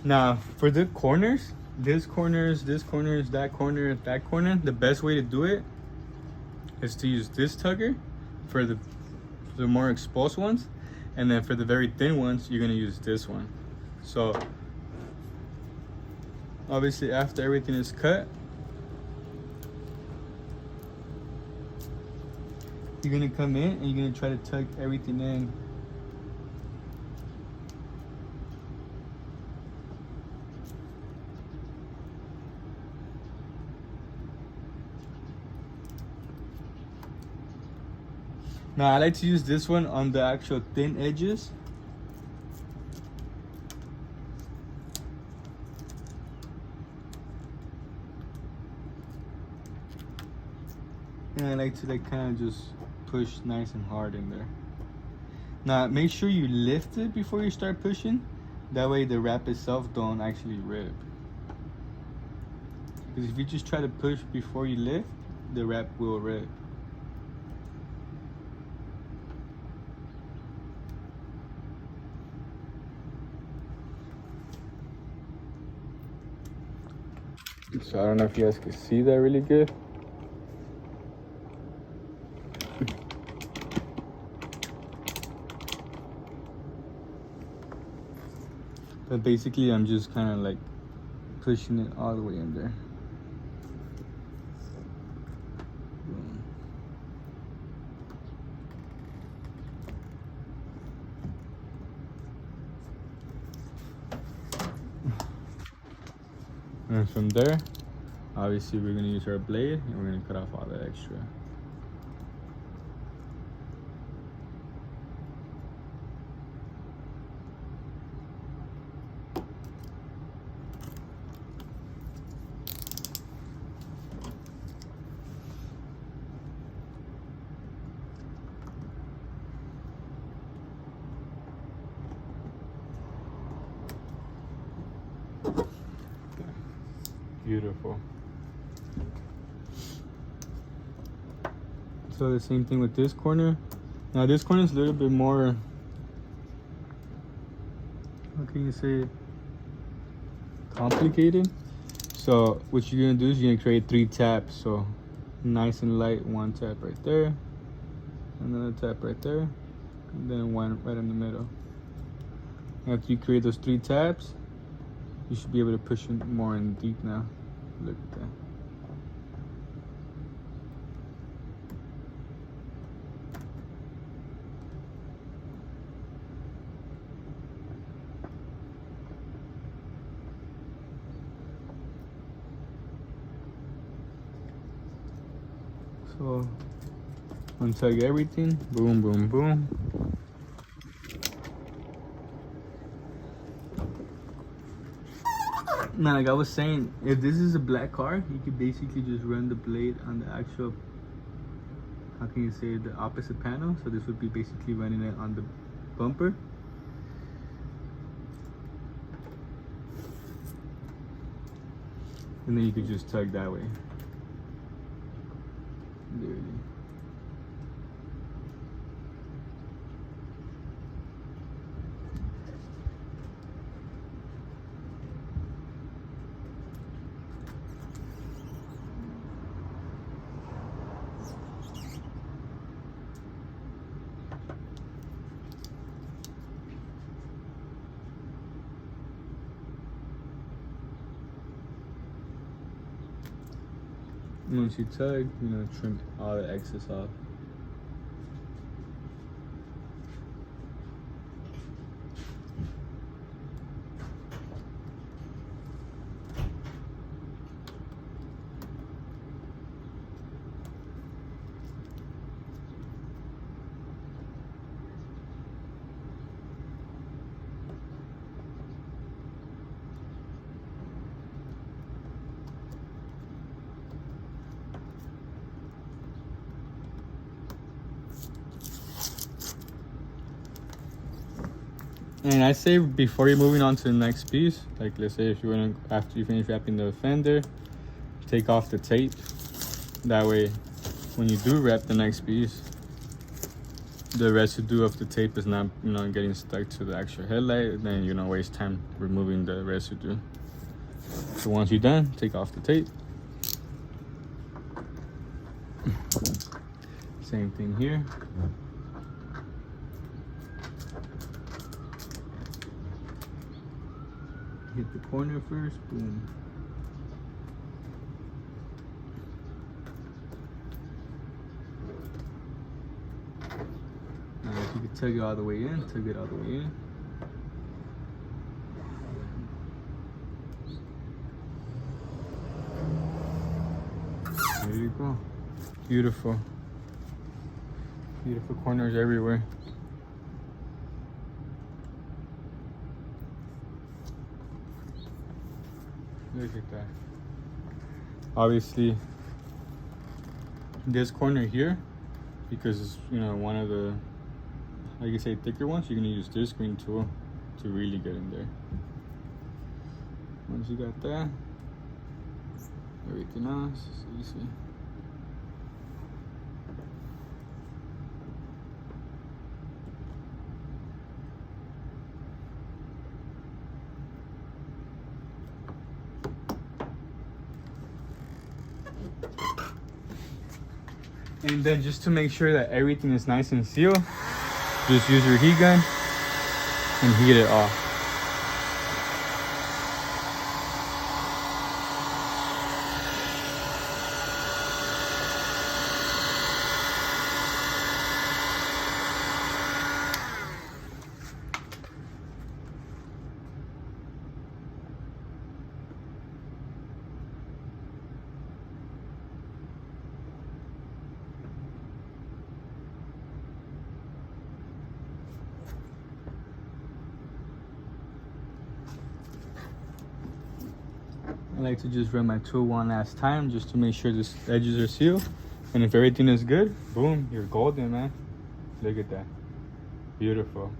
Now for the corners, this corners, that corner, the best way to do it is to use this tugger for the more exposed ones, and then for the very thin ones you're gonna use this one. So obviously after everything is cut, you're gonna come in and you're gonna try to tug everything in. Now I like to use this one on the actual thin edges. And I like to kind of just push nice and hard in there. Now make sure you lift it before you start pushing. That way the wrap itself don't actually rip. Because if you just try to push before you lift, the wrap will rip. So I don't know if you guys can see that really good. But basically I'm just kind of like pushing it all the way in there. Boom. And from there, obviously we're gonna use our blade and we're gonna cut off all that extra. Beautiful. So the same thing with this corner. Now this corner is a little bit more, how can you say, complicated. So what you're gonna do is you're gonna create 3 taps. So nice and light, 1 tap right there, another tap right there, and then 1 right in the middle. After you create those 3 taps, you should be able to push it more in deep now. Look at that. So untug everything, boom, boom, boom. Now, like I was saying, if this is a black car, you could basically just run the blade on the actual, how can you say, the opposite panel. So this would be basically running it on the bumper. And then you could just tug that way. Literally. Once you tug, trim all the excess off. And I say before you're moving on to the next piece, like let's say if you want to, after you finish wrapping the fender, take off the tape. That way, when you do wrap the next piece, the residue of the tape is not, you know, getting stuck to the actual headlight, then you don't waste time removing the residue. So once you're done, take off the tape. Same thing here. Hit the corner first, boom. Now if you can tug it all the way in, tug it all the way in. There you go. Beautiful. Beautiful corners everywhere. Look at that. Obviously, this corner here, because it's, you know, one of the, like I say, thicker ones, you're gonna use this green tool to really get in there. Once you got that, everything else is easy. And then just to make sure that everything is nice and sealed, just use your heat gun and heat it off. I like to just run my tool one last time just to make sure the edges are sealed. And if everything is good, boom, you're golden, man. Look at that. Beautiful.